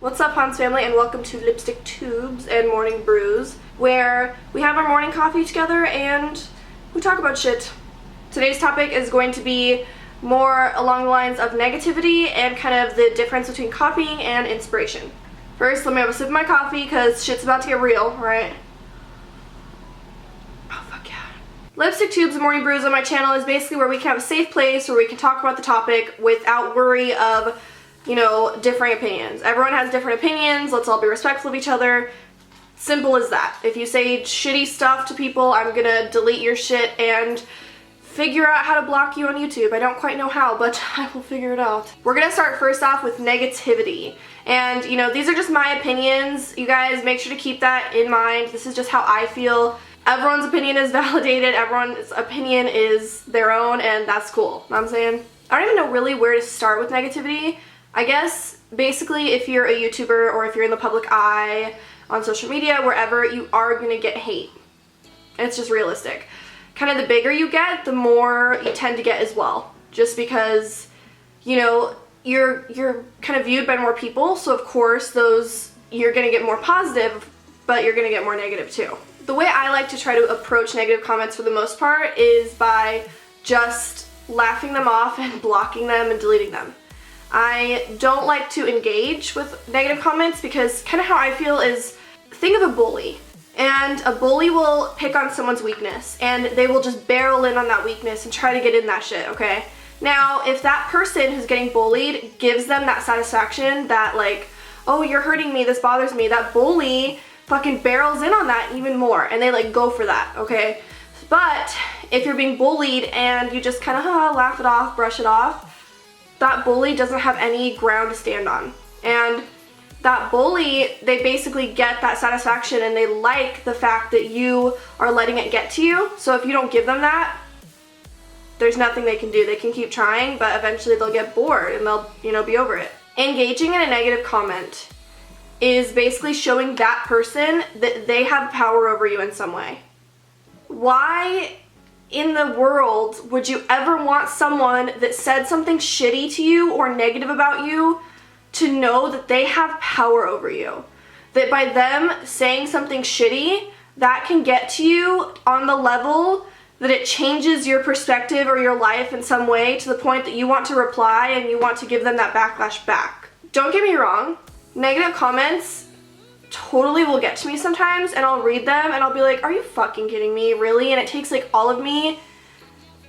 What's up, Hanz family, and welcome to Lipstick Tubes and Morning Brews, where we have our morning coffee together and we talk about shit. Today's topic is going to be more along the lines of negativity and kind of the difference between copying and inspiration. First, let me have a sip of my coffee because shit's about to get real, right? Oh, fuck yeah. Lipstick Tubes and Morning Brews on my channel is basically where we can have a safe place where we can talk about the topic without worry of, you know, differing opinions. Everyone has different opinions. Let's all be respectful of each other. Simple as that. If you say shitty stuff to people, I'm gonna delete your shit and figure out how to block you on YouTube. I don't quite know how, but I will figure it out. We're gonna start first off with negativity. And, you know, these are just my opinions. You guys make sure to keep that in mind. This is just how I feel. Everyone's opinion is validated. Everyone's opinion is their own, and that's cool. Know what I'm saying? I don't even know really where to start with negativity. I guess basically if you're a YouTuber or if you're in the public eye on social media, wherever, you are gonna get hate. It's just realistic. Kind of the bigger you get, the more you tend to get as well. Just because, you know, you're kind of viewed by more people, so of course those, you're gonna get more positive, but you're gonna get more negative too. The way I like to try to approach negative comments for the most part is by just laughing them off and blocking them and deleting them. I don't like to engage with negative comments because kind of how I feel is, think of a bully. And a bully will pick on someone's weakness and they will just barrel in on that weakness and try to get in that shit, okay? Now, if that person who's getting bullied gives them that satisfaction that like, oh, you're hurting me, this bothers me, that bully fucking barrels in on that even more and they like go for that, okay? But if you're being bullied and you just kind of laugh it off, brush it off, that bully doesn't have any ground to stand on. And that bully, they basically get that satisfaction and they like the fact that you are letting it get to you. So if you don't give them that, there's nothing they can do. They can keep trying, but eventually they'll get bored and they'll, you know, be over it. Engaging in a negative comment is basically showing that person that they have power over you in some way. Why in the world would you ever want someone that said something shitty to you or negative about you to know that they have power over you? That by them saying something shitty, that can get to you on the level that it changes your perspective or your life in some way to the point that you want to reply and you want to give them that backlash back. Don't get me wrong, negative comments totally will get to me sometimes and I'll read them and I'll be like, are you fucking kidding me, really? And it takes like all of me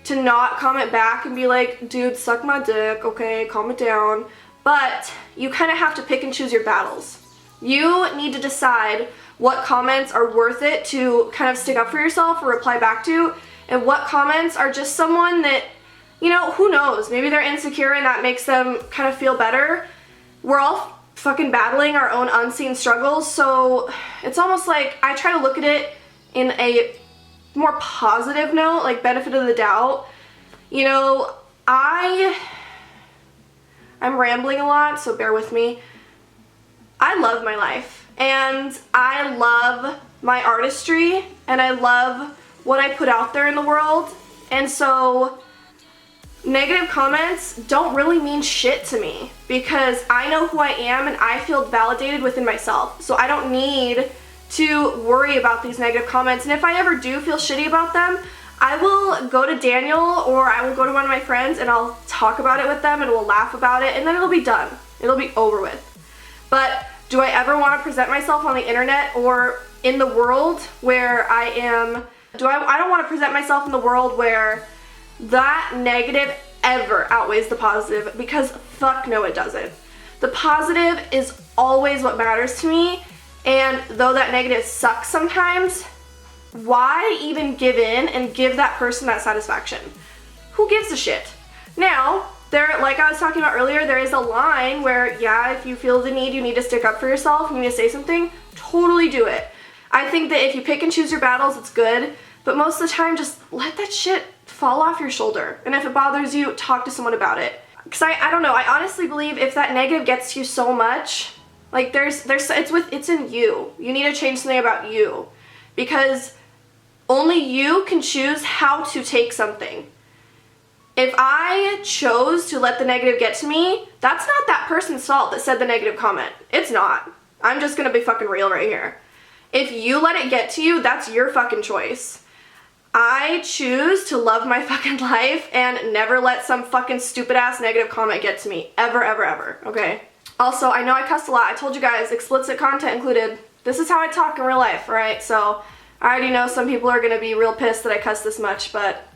to not comment back and be like, dude, suck my dick, okay, calm it down. But you kind of have to pick and choose your battles. You need to decide what comments are worth it to kind of stick up for yourself or reply back to, and what comments are just someone that, you know, who knows, maybe they're insecure and that makes them kind of feel better. We're all fucking battling our own unseen struggles, so it's almost like I try to look at it in a more positive note, like benefit of the doubt. You know, I'm rambling a lot, so bear with me. I love my life, and I love my artistry, and I love what I put out there in the world, and so negative comments don't really mean shit to me because I know who I am and I feel validated within myself. So I don't need to worry about these negative comments. And if I ever do feel shitty about them, I will go to Daniel or I will go to one of my friends and I'll talk about it with them and we'll laugh about it and then it'll be done. It'll be over with. But do I ever want to present myself on the internet or in the world where I am, I don't want to present myself in the world where that negative ever outweighs the positive, because fuck no it doesn't. The positive is always what matters to me, and though that negative sucks sometimes, why even give in and give that person that satisfaction? Who gives a shit? Now, like I was talking about earlier, there is a line where, yeah, if you feel the need, you need to stick up for yourself, you need to say something, totally do it. I think that if you pick and choose your battles, it's good, but most of the time, just let that shit fall off your shoulder. And if it bothers you, talk to someone about it. Because I don't know, I honestly believe if that negative gets to you so much, like it's in you. You need to change something about you. Because only you can choose how to take something. If I chose to let the negative get to me, that's not that person's fault that said the negative comment. It's not. I'm just gonna be fucking real right here. If you let it get to you, that's your fucking choice. I choose to love my fucking life and never let some fucking stupid ass negative comment get to me. Ever, ever, ever, okay? Also, I know I cussed a lot. I told you guys, explicit content included. This is how I talk in real life, alright? So, I already know some people are gonna be real pissed that I cuss this much, but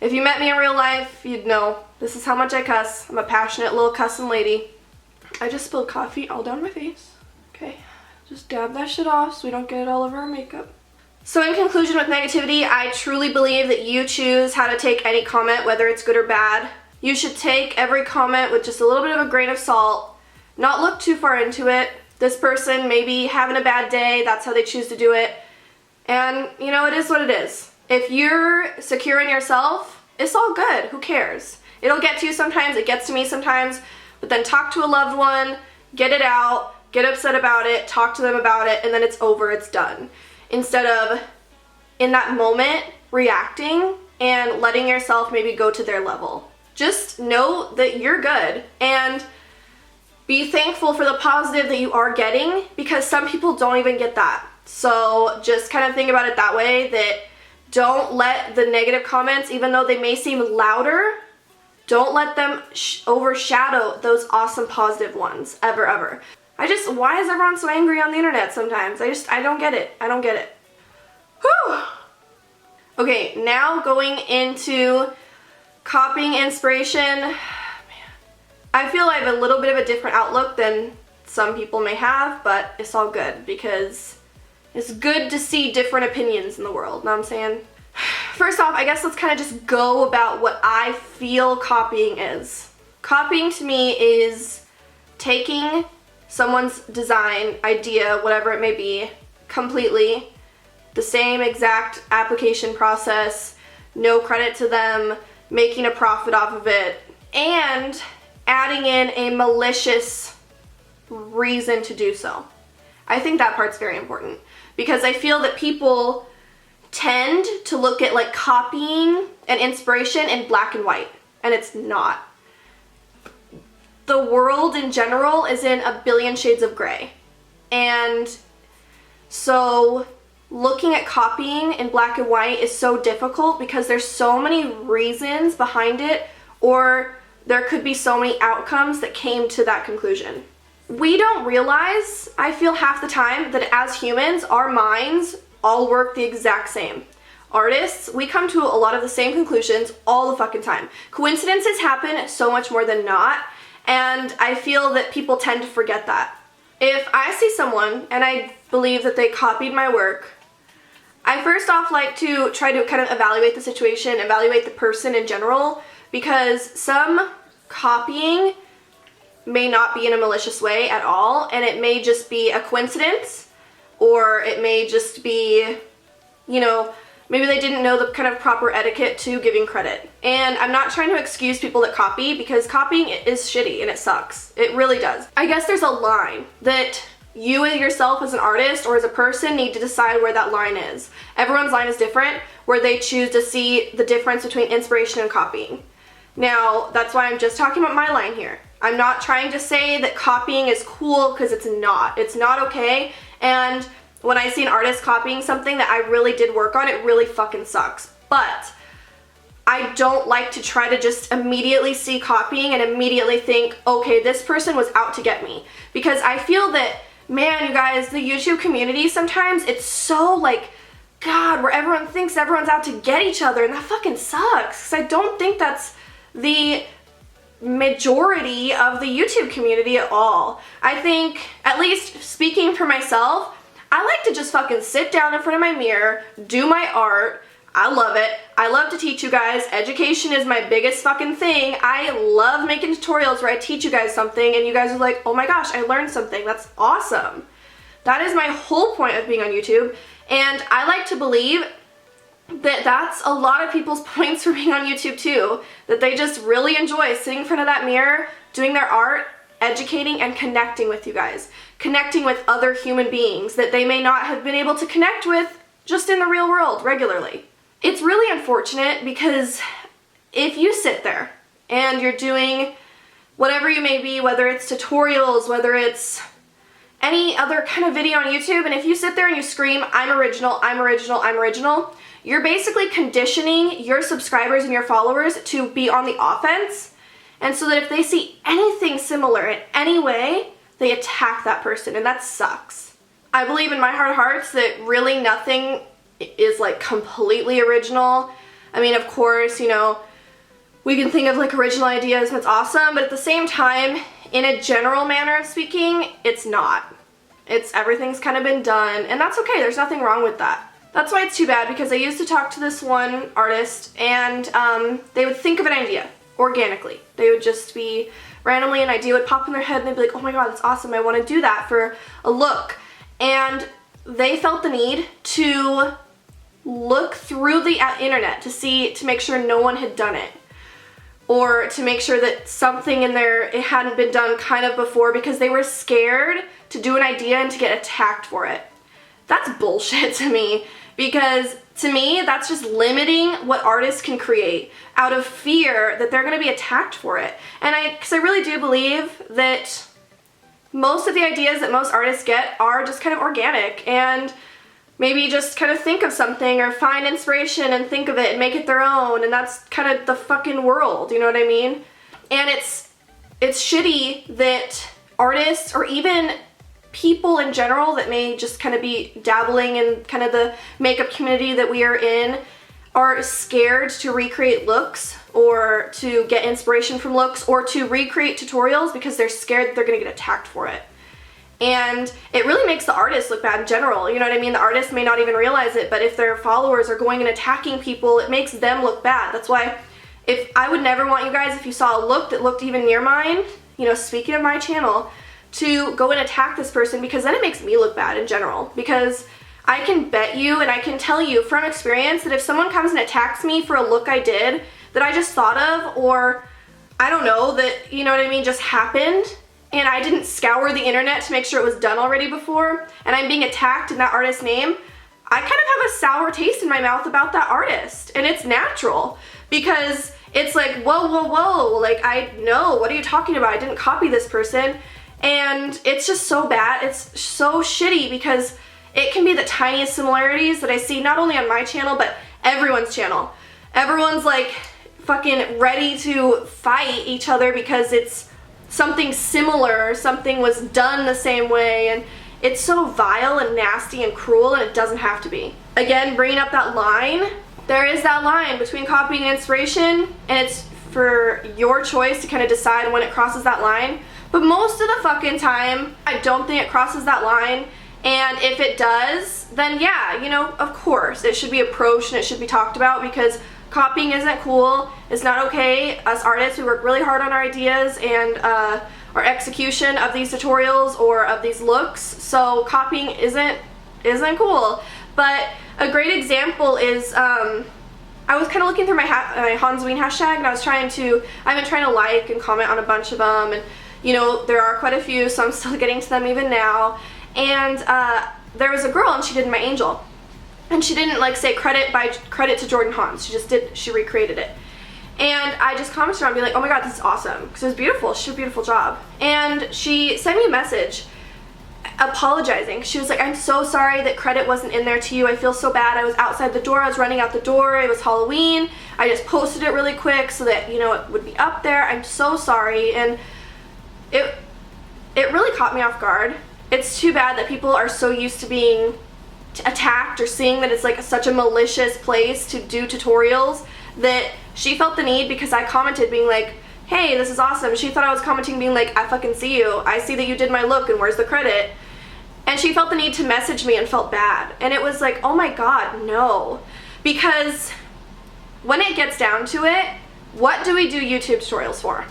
if you met me in real life, you'd know. This is how much I cuss. I'm a passionate little cussing lady. I just spilled coffee all down my face. Okay, just dab that shit off so we don't get it all over our makeup. So in conclusion with negativity, I truly believe that you choose how to take any comment, whether it's good or bad. You should take every comment with just a little bit of a grain of salt, not look too far into it. This person may be having a bad day, that's how they choose to do it. And, you know, it is what it is. If you're secure in yourself, it's all good. Who cares? It'll get to you sometimes, it gets to me sometimes, but then talk to a loved one, get it out, get upset about it, talk to them about it, and then it's over, it's done. Instead of, in that moment, reacting and letting yourself maybe go to their level. Just know that you're good and be thankful for the positive that you are getting, because some people don't even get that. So just kind of think about it that way, that don't let the negative comments, even though they may seem louder, don't let them overshadow those awesome positive ones, ever, ever. Why is everyone so angry on the internet sometimes? I don't get it. I don't get it. Whew. Okay, now going into copying inspiration. Man, I feel I have a little bit of a different outlook than some people may have, but it's all good because it's good to see different opinions in the world, know what I'm saying? First off, I guess let's kind of just go about what I feel copying is. Copying to me is taking someone's design, idea, whatever it may be, completely, the same exact application process, no credit to them, making a profit off of it, and adding in a malicious reason to do so. I think that part's very important because I feel that people tend to look at like copying and inspiration in black and white, and it's not. The world in general is in a billion shades of gray, and so looking at copying in black and white is so difficult because there's so many reasons behind it, or there could be so many outcomes that came to that conclusion. We don't realize, I feel half the time, that as humans, our minds all work the exact same. Artists, we come to a lot of the same conclusions all the fucking time. Coincidences happen so much more than not, and I feel that people tend to forget that. If I see someone and I believe that they copied my work, I first off like to try to kind of evaluate the situation, evaluate the person in general, because some copying may not be in a malicious way at all, and it may just be a coincidence, or it may just be, you know, maybe they didn't know the kind of proper etiquette to giving credit. And I'm not trying to excuse people that copy, because copying is shitty and it sucks. It really does. I guess there's a line that you yourself as an artist or as a person need to decide where that line is. Everyone's line is different, where they choose to see the difference between inspiration and copying. Now, that's why I'm just talking about my line here. I'm not trying to say that copying is cool, because it's not. It's not okay. And when I see an artist copying something that I really did work on, it really fucking sucks. But I don't like to try to just immediately see copying and immediately think, okay, this person was out to get me. Because I feel that, man, you guys, the YouTube community sometimes, it's so like, God, where everyone thinks everyone's out to get each other, and that fucking sucks. Because I don't think that's the majority of the YouTube community at all. I think, at least speaking for myself, I like to just fucking sit down in front of my mirror, do my art. I love it. I love to teach you guys. Education is my biggest fucking thing. I love making tutorials where I teach you guys something and you guys are like, oh my gosh, I learned something. That's awesome. That is my whole point of being on YouTube. And I like to believe that that's a lot of people's points for being on YouTube too. That they just really enjoy sitting in front of that mirror, doing their art, educating and connecting with you guys. Connecting with other human beings that they may not have been able to connect with just in the real world regularly. It's really unfortunate because if you sit there and you're doing whatever you may be, whether it's tutorials, whether it's any other kind of video on YouTube, and if you sit there and you scream, I'm original, I'm original, I'm original, you're basically conditioning your subscribers and your followers to be on the offense, and so that if they see anything similar in any way, they attack that person, and that sucks. I believe in my heart of hearts that really nothing is like completely original. I mean, of course, you know, we can think of like original ideas and it's awesome, but at the same time, in a general manner of speaking, it's not. Everything's kind of been done, and that's okay. There's nothing wrong with that. That's why it's too bad, because I used to talk to this one artist, and they would think of an idea organically. They would just be randomly, an idea would pop in their head, and they'd be like, oh my god, that's awesome. I want to do that for a look. And they felt the need to look through the internet to make sure no one had done it, or to make sure that something in there, it hadn't been done kind of before, because they were scared to do an idea and to get attacked for it. That's bullshit to me, because to me, that's just limiting what artists can create out of fear that they're going to be attacked for it. And because I really do believe that most of the ideas that most artists get are just kind of organic, and maybe just kind of think of something or find inspiration and think of it and make it their own, and that's kind of the fucking world, you know what I mean? And it's shitty that artists, or even people in general that may just kind of be dabbling in kind of the makeup community that we are in, are scared to recreate looks or to get inspiration from looks or to recreate tutorials because they're scared that they're gonna get attacked for it. And it really makes the artist look bad in general, you know what I mean? The artist may not even realize it, but if their followers are going and attacking people, it makes them look bad. That's why I would never want you guys, if you saw a look that looked even near mine, you know, speaking of my channel, to go and attack this person, because then it makes me look bad in general. Because I can bet you, and I can tell you from experience, that if someone comes and attacks me for a look I did that I just thought of, or I don't know, that, you know what I mean, just happened, and I didn't scour the internet to make sure it was done already before, and I'm being attacked in that artist's name, I kind of have a sour taste in my mouth about that artist. And it's natural, because it's like, whoa, whoa, whoa, like, I know, what are you talking about? I didn't copy this person. And it's just so bad. It's so shitty, because it can be the tiniest similarities that I see not only on my channel, but everyone's channel. Everyone's like fucking ready to fight each other because it's something similar, something was done the same way, and it's so vile and nasty and cruel, and it doesn't have to be. Again, bringing up that line, there is that line between copying and inspiration, and it's for your choice to kind of decide when it crosses that line. But most of the fucking time, I don't think it crosses that line. And if it does, then yeah, you know, of course, it should be approached and it should be talked about, because copying isn't cool. It's not okay. Us artists, we work really hard on our ideas and our execution of these tutorials or of these looks. So copying isn't cool. But a great example is, I was kind of looking through my Hanz hashtag, and I've been trying to like and comment on a bunch of them, and you know, there are quite a few, so I'm still getting to them even now. And there was a girl, and she did my angel. And she didn't like say credit to Jordan Hanz. She recreated it. And I just commented on it, being like, oh my god, this is awesome, because it was beautiful. She did a beautiful job. And she sent me a message apologizing. She was like, I'm so sorry that credit wasn't in there to you. I feel so bad. I was outside the door. I was running out the door. It was Halloween. I just posted it really quick so that, you know, it would be up there. I'm so sorry. And it really caught me off guard. It's too bad that people are so used to being attacked or seeing that it's like such a malicious place to do tutorials, that she felt the need, because I commented being like, hey, this is awesome. She thought I was commenting being like, I fucking see you. I see that you did my look, and where's the credit? And she felt the need to message me and felt bad. And it was like, oh my god, no. Because when it gets down to it, what do we do YouTube tutorials for?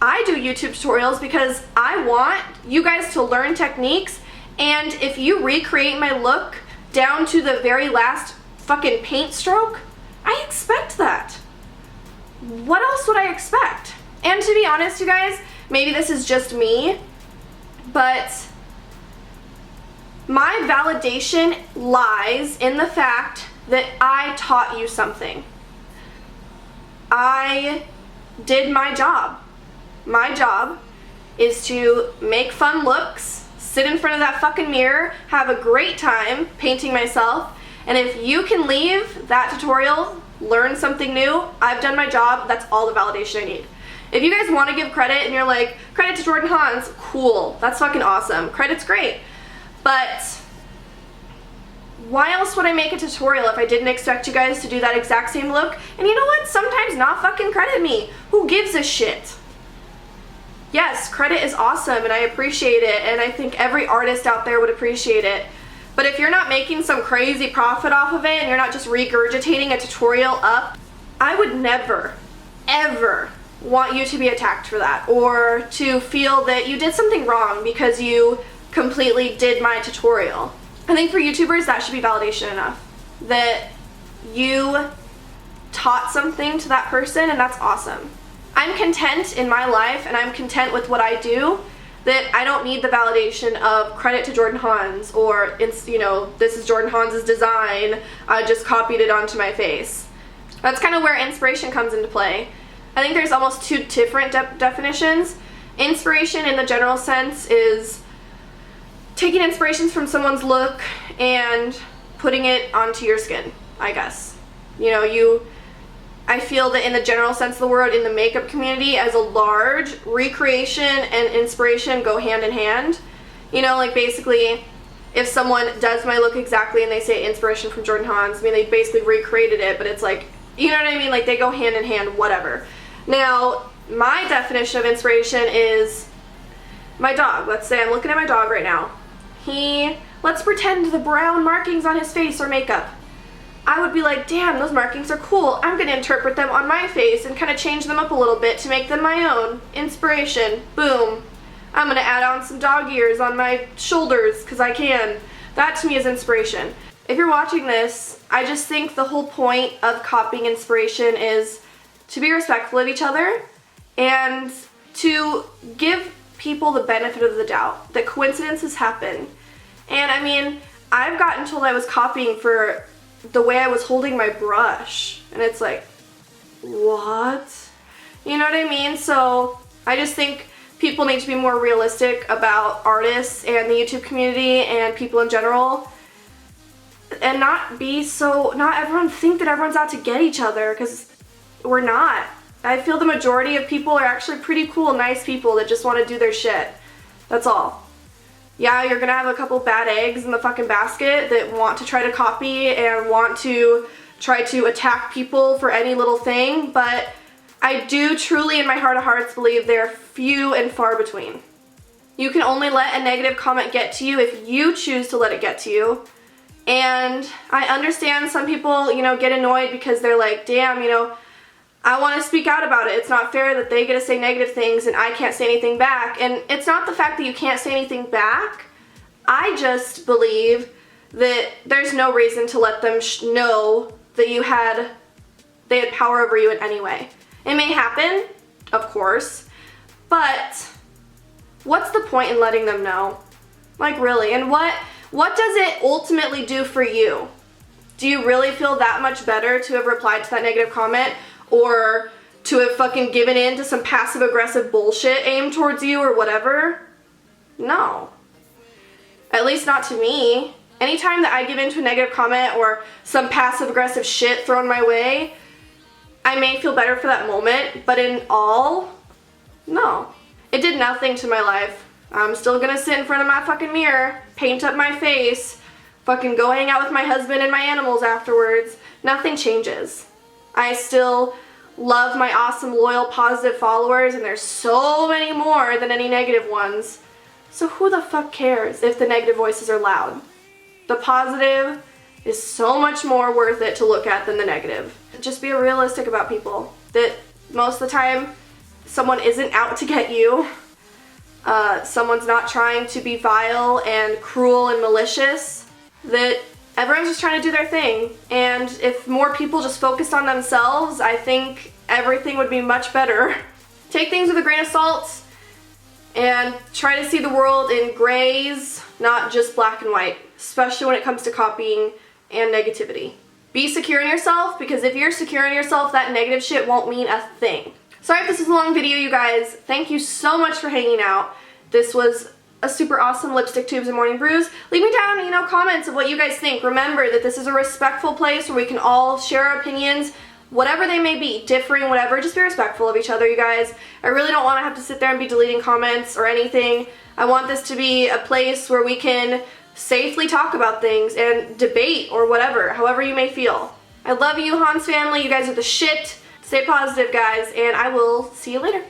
I do YouTube tutorials because I want you guys to learn techniques, and if you recreate my look down to the very last fucking paint stroke, I expect that. What else would I expect? And to be honest, you guys, maybe this is just me, but my validation lies in the fact that I taught you something. I did my job. my job is to make fun looks, sit in front of that fucking mirror, have a great time painting myself, and if you can leave that tutorial, learn something new, I've done my job. That's all the validation I need. If you guys want to give credit and you're like, credit to Jordan Hanz, cool, that's fucking awesome. Credit's great. But why else would I make a tutorial if I didn't expect you guys to do that exact same look? And you know what? Sometimes not fucking credit me. Who gives a shit? Yes, credit is awesome and I appreciate it, and I think every artist out there would appreciate it. But if you're not making some crazy profit off of it and you're not just regurgitating a tutorial up, I would never, ever want you to be attacked for that, or to feel that you did something wrong because you completely did my tutorial. I think for YouTubers that should be validation enough, that you taught something to that person, and that's awesome. I'm content in my life and I'm content with what I do, that I don't need the validation of credit to Jordan Hanz, or it's, you know, this is Jordan Hanz's design, I just copied it onto my face. That's kind of where inspiration comes into play. I think there's almost two different definitions. Inspiration in the general sense is taking inspirations from someone's look and putting it onto your skin, I guess. You know, I feel that in the general sense of the word, in the makeup community as a large, recreation and inspiration go hand in hand. You know, like basically, if someone does my look exactly and they say inspiration from Jordan Hanz, I mean, they basically recreated it, but it's like, you know what I mean? Like, they go hand in hand, whatever. Now, my definition of inspiration is my dog. Let's say I'm looking at my dog right now. Let's pretend the brown markings on his face are makeup. I would be like, damn, those markings are cool. I'm going to interpret them on my face and kind of change them up a little bit to make them my own. Inspiration. Boom. I'm going to add on some dog ears on my shoulders because I can. That to me is inspiration. If you're watching this, I just think the whole point of copying inspiration is to be respectful of each other and to give people the benefit of the doubt that coincidences happen. And I mean, I've gotten told I was copying for the way I was holding my brush, and it's like, what? You know what I mean? So I just think people need to be more realistic about artists and the YouTube community and people in general, and not everyone think that everyone's out to get each other, because we're not. I feel the majority of people are actually pretty cool, nice people that just want to do their shit. That's all. Yeah, you're gonna have a couple bad eggs in the fucking basket that want to try to copy and want to try to attack people for any little thing, but I do truly in my heart of hearts believe they're few and far between. You can only let a negative comment get to you if you choose to let it get to you. And I understand some people, you know, get annoyed because they're like, damn, you know, I want to speak out about it. It's not fair that they get to say negative things and I can't say anything back. And it's not the fact that you can't say anything back. I just believe that there's no reason to let them know that they had power over you in any way. It may happen, of course, but what's the point in letting them know? Like, really? And what does it ultimately do for you? Do you really feel that much better to have replied to that negative comment, or to have fucking given in to some passive-aggressive bullshit aimed towards you or whatever? No. At least not to me. Anytime that I give in to a negative comment or some passive-aggressive shit thrown my way, I may feel better for that moment, but in all, no. It did nothing to my life. I'm still gonna sit in front of my fucking mirror, paint up my face, fucking go hang out with my husband and my animals afterwards. Nothing changes. I still love my awesome, loyal, positive followers, and there's so many more than any negative ones. So who the fuck cares if the negative voices are loud? The positive is so much more worth it to look at than the negative. Just be realistic about people. That most of the time, someone isn't out to get you. Someone's not trying to be vile and cruel and malicious. That everyone's just trying to do their thing. And if more people just focused on themselves, I think everything would be much better. Take things with a grain of salt and try to see the world in grays, not just black and white, especially when it comes to copying and negativity. Be secure in yourself, because if you're secure in yourself, that negative shit won't mean a thing. Sorry if this was a long video, you guys. Thank you so much for hanging out. This was a super awesome lipstick tubes and morning brews. Leave me down, comments of what you guys think. Remember that this is a respectful place where we can all share our opinions, whatever they may be, differing, whatever. Just be respectful of each other, you guys. I really don't want to have to sit there and be deleting comments or anything. I want this to be a place where we can safely talk about things and debate or whatever, however you may feel. I love you, Hanz family. You guys are the shit. Stay positive, guys, and I will see you later.